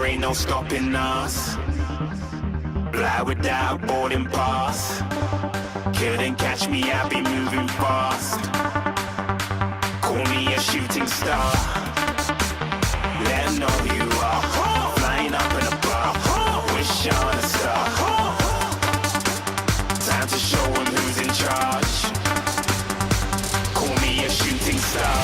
there ain't no stopping us. Fly without a boarding pass. Couldn't catch me, I'd be moving fast. Call me a shooting star. Let 'em know who you are. Flying up in a bar. Wish on a star. Time to show 'em who's in charge. Call me a shooting star.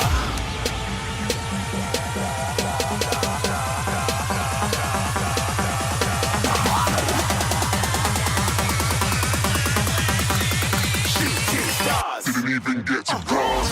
Didn't even get to cross.